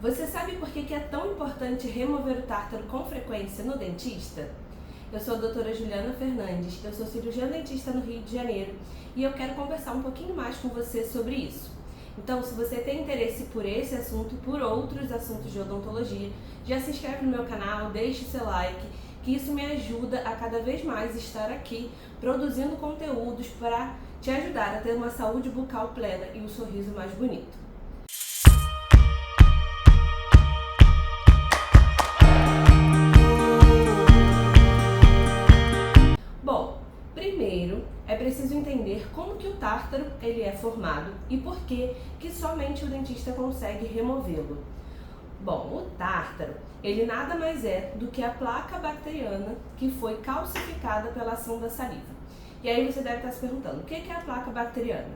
Você sabe por que é tão importante remover o tártaro com frequência no dentista? Eu sou a doutora Juliana Fernandes, eu sou cirurgiã dentista no Rio de Janeiro e eu quero conversar um pouquinho mais com você sobre isso. Então, se você tem interesse por esse assunto e por outros assuntos de odontologia, já se inscreve no meu canal, deixe seu like, que isso me ajuda a cada vez mais estar aqui produzindo conteúdos para te ajudar a ter uma saúde bucal plena e um sorriso mais bonito. Bom, primeiro é preciso entender como que o tártaro ele é formado e por que somente o dentista consegue removê-lo. Bom, o tártaro, ele nada mais é do que a placa bacteriana que foi calcificada pela ação da saliva. E aí você deve estar se perguntando, o que é a placa bacteriana?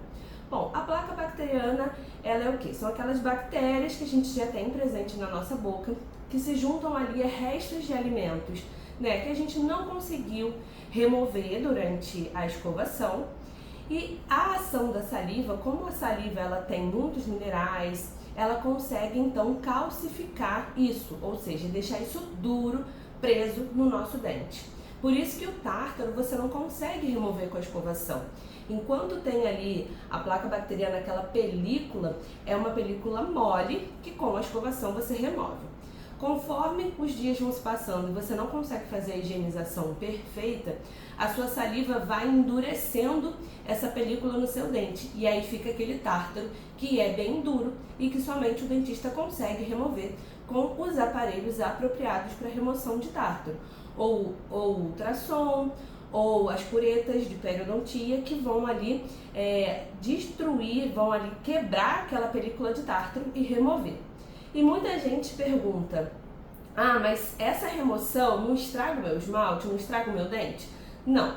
Bom, a placa bacteriana, ela é o quê? São aquelas bactérias que a gente já tem presente na nossa boca, que se juntam ali a restos de alimentos, né, que a gente não conseguiu remover durante a escovação. E a ação da saliva, como a saliva ela tem muitos minerais, ela consegue então calcificar isso, ou seja, deixar isso duro, preso no nosso dente. Por isso que o tártaro você não consegue remover com a escovação. Enquanto tem ali a placa bacteriana, aquela película, é uma película mole que com a escovação você remove. Conforme os dias vão se passando e você não consegue fazer a higienização perfeita, a sua saliva vai endurecendo essa película no seu dente. E aí fica aquele tártaro que é bem duro e que somente o dentista consegue remover com os aparelhos apropriados para remoção de tártaro. Ou ultrassom, ou as curetas de periodontia que vão ali destruir, vão ali quebrar aquela película de tártaro e remover. E muita gente pergunta, mas essa remoção não estraga o meu esmalte, não estraga o meu dente? Não,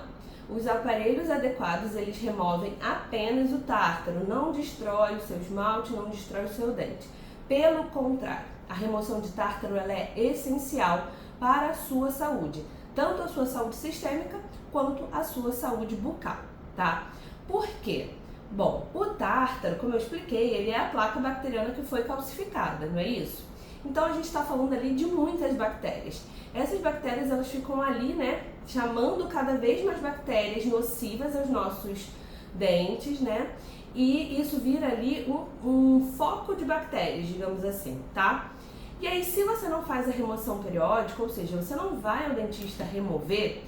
os aparelhos adequados eles removem apenas o tártaro, não destrói o seu esmalte, não destrói o seu dente. Pelo contrário, a remoção de tártaro ela é essencial para a sua saúde, tanto a sua saúde sistêmica quanto a sua saúde bucal, tá? Por quê? Bom, o tártaro, como eu expliquei, ele é a placa bacteriana que foi calcificada, não é isso? Então a gente está falando ali de muitas bactérias. Essas bactérias elas ficam ali, né, chamando cada vez mais bactérias nocivas aos nossos dentes, né? E isso vira ali um foco de bactérias, digamos assim, tá? E aí, se você não faz a remoção periódica, ou seja, você não vai ao dentista remover,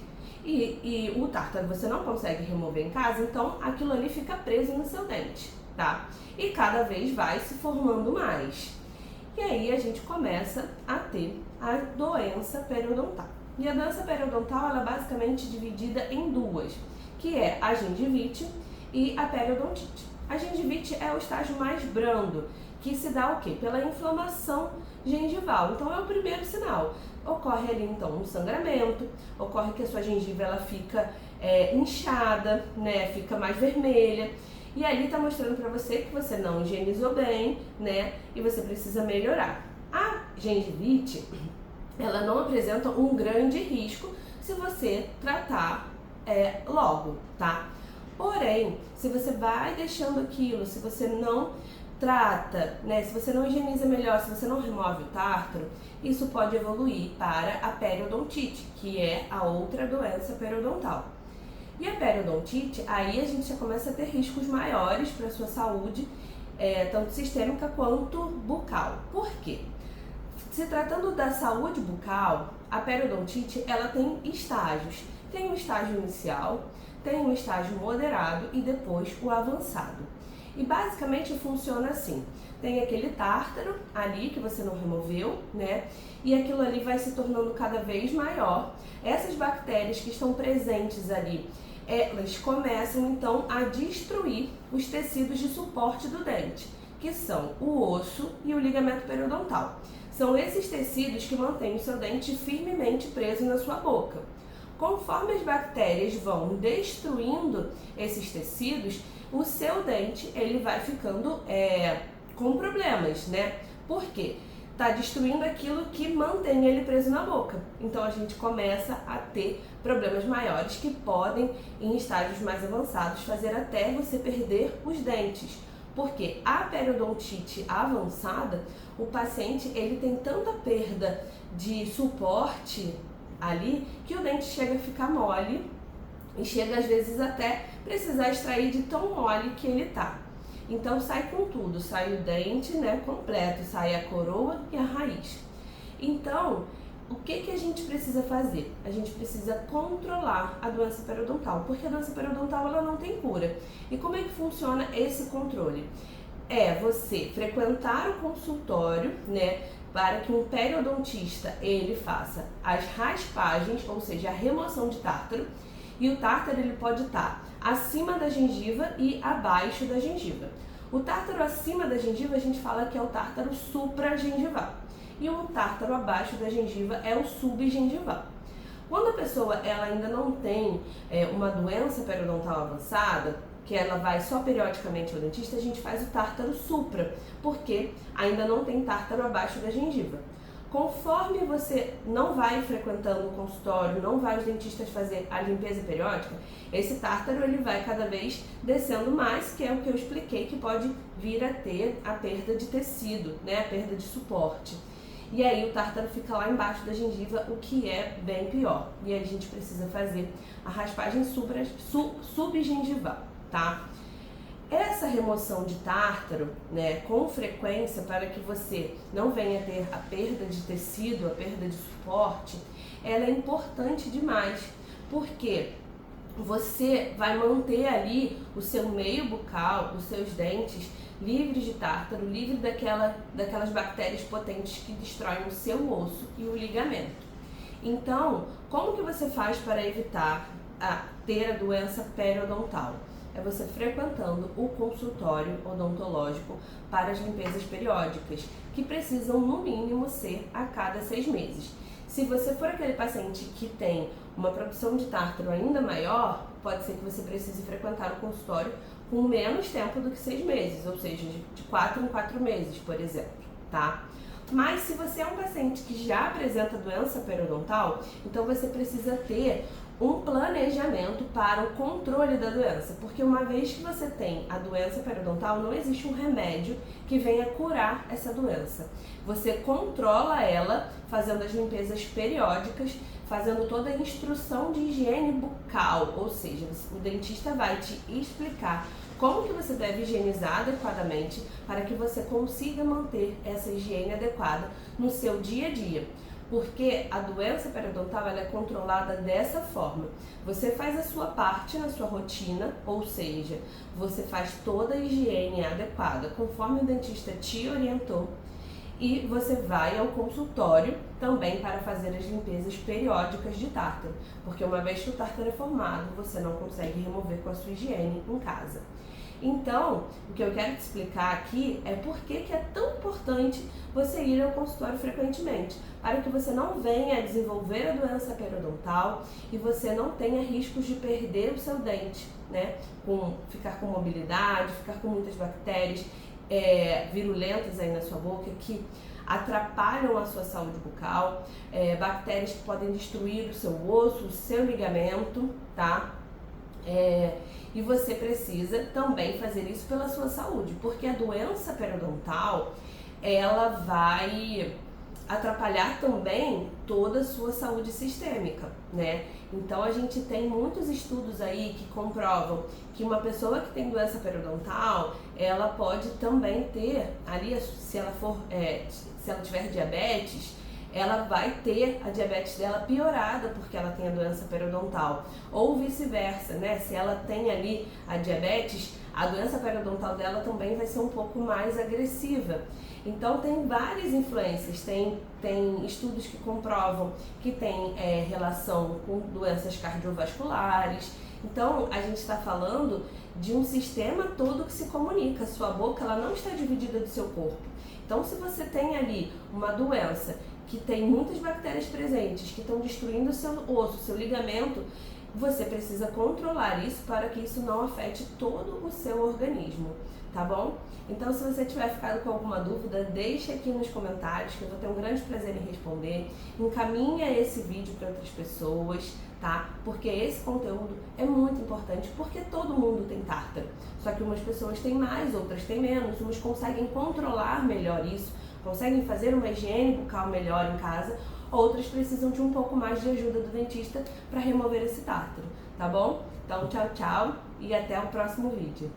e o tártaro você não consegue remover em casa, então aquilo ali fica preso no seu dente, tá? E cada vez vai se formando mais. E aí a gente começa a ter a doença periodontal. E a doença periodontal ela é basicamente dividida em duas, que é a gengivite e a periodontite. A gengivite é o estágio mais brando, que se dá o quê? Pela inflamação gengival. Então é o primeiro sinal. Ocorre ali então um sangramento, ocorre que a sua gengiva ela fica inchada, né? Fica mais vermelha. E ali está mostrando para você que você não higienizou bem, né? E você precisa melhorar. A gengivite, ela não apresenta um grande risco se você tratar logo, tá? Porém, se você vai deixando aquilo, se você não trata, né, se você não higieniza melhor, se você não remove o tártaro, isso pode evoluir para a periodontite, que é a outra doença periodontal. E a periodontite, aí a gente já começa a ter riscos maiores para a sua saúde, tanto sistêmica quanto bucal. Por quê? Se tratando da saúde bucal, a periodontite ela tem estágios. Tem um estágio inicial, tem um estágio moderado e depois o avançado. E basicamente funciona assim, tem aquele tártaro ali que você não removeu, né? E aquilo ali vai se tornando cada vez maior. Essas bactérias que estão presentes ali, elas começam então a destruir os tecidos de suporte do dente, que são o osso e o ligamento periodontal. São esses tecidos que mantêm o seu dente firmemente preso na sua boca. Conforme as bactérias vão destruindo esses tecidos, o seu dente ele vai ficando com problemas, né? Por quê? Está destruindo aquilo que mantém ele preso na boca. Então a gente começa a ter problemas maiores que podem, em estágios mais avançados, fazer até você perder os dentes. Porque a periodontite avançada, o paciente ele tem tanta perda de suporte ali que o dente chega a ficar mole e chega às vezes até precisar extrair de tão mole que ele tá. Então sai com tudo, sai o dente, né, completo, sai a coroa e a raiz. Então, o que a gente precisa fazer? A gente precisa controlar a doença periodontal, porque a doença periodontal ela não tem cura. E como é que funciona esse controle? É você frequentar o consultório, né, para que um periodontista ele faça as raspagens, ou seja, a remoção de tártaro, e o tártaro ele pode estar acima da gengiva e abaixo da gengiva. O tártaro acima da gengiva a gente fala que é o tártaro supragengival e o tártaro abaixo da gengiva é o subgengival. Quando a pessoa ela ainda não tem uma doença periodontal avançada, que ela vai só periodicamente ao dentista, a gente faz o tártaro supra, porque ainda não tem tártaro abaixo da gengiva. Conforme você não vai frequentando o consultório, não vai aos dentistas fazer a limpeza periódica, esse tártaro ele vai cada vez descendo mais, que é o que eu expliquei, que pode vir a ter a perda de tecido, né, a perda de suporte. E aí o tártaro fica lá embaixo da gengiva, o que é bem pior. E aí a gente precisa fazer a raspagem subgengival, tá? Essa remoção de tártaro, né, com frequência, para que você não venha ter a perda de tecido, a perda de suporte, ela é importante demais, porque você vai manter ali o seu meio bucal, os seus dentes livres de tártaro, livre daquelas bactérias potentes que destroem o seu osso e o ligamento. Então, como que você faz para evitar ter a doença periodontal? É você frequentando o consultório odontológico para as limpezas periódicas, que precisam no mínimo ser a cada 6 meses. Se você for aquele paciente que tem uma produção de tártaro ainda maior, pode ser que você precise frequentar o consultório com menos tempo do que 6 meses, ou seja, de 4 em 4 meses, por exemplo, tá? Mas se você é um paciente que já apresenta doença periodontal, então você precisa ter um planejamento para o controle da doença, porque uma vez que você tem a doença periodontal, não existe um remédio que venha curar essa doença. Você controla ela fazendo as limpezas periódicas, fazendo toda a instrução de higiene bucal, ou seja, o dentista vai te explicar como que você deve higienizar adequadamente para que você consiga manter essa higiene adequada no seu dia a dia. Porque a doença periodontal ela é controlada dessa forma. Você faz a sua parte na sua rotina, ou seja, você faz toda a higiene adequada, conforme o dentista te orientou, e você vai ao consultório também para fazer as limpezas periódicas de tártaro, porque uma vez que o tártaro é formado, você não consegue remover com a sua higiene em casa. Então, o que eu quero te explicar aqui é por que é tão importante você ir ao consultório frequentemente, para que você não venha a desenvolver a doença periodontal e você não tenha riscos de perder o seu dente, né? Ficar com mobilidade, ficar com muitas bactérias virulentas aí na sua boca que atrapalham a sua saúde bucal, bactérias que podem destruir o seu osso, o seu ligamento, tá? E você precisa também fazer isso pela sua saúde, porque a doença periodontal, ela vai atrapalhar também toda a sua saúde sistêmica, né? Então a gente tem muitos estudos aí que comprovam que uma pessoa que tem doença periodontal, ela pode também ter ali, se ela tiver diabetes, ela vai ter a diabetes dela piorada porque ela tem a doença periodontal, ou vice-versa, né? Se ela tem ali a diabetes, a doença periodontal dela também vai ser um pouco mais agressiva. Então tem várias influências, tem estudos que comprovam que tem relação com doenças cardiovasculares. Então a gente está falando de um sistema todo que se comunica. A sua boca ela não está dividida do seu corpo. Então se você tem ali uma doença que tem muitas bactérias presentes, que estão destruindo o seu osso, o seu ligamento, você precisa controlar isso para que isso não afete todo o seu organismo, tá bom? Então, se você tiver ficado com alguma dúvida, deixa aqui nos comentários que eu vou ter um grande prazer em responder. Encaminha esse vídeo para outras pessoas, tá? Porque esse conteúdo é muito importante, porque todo mundo tem tártaro. Só que umas pessoas têm mais, outras têm menos, umas conseguem controlar melhor isso, conseguem fazer uma higiene bucal melhor em casa, outras precisam de um pouco mais de ajuda do dentista para remover esse tártaro, tá bom? Então, tchau, tchau e até o próximo vídeo.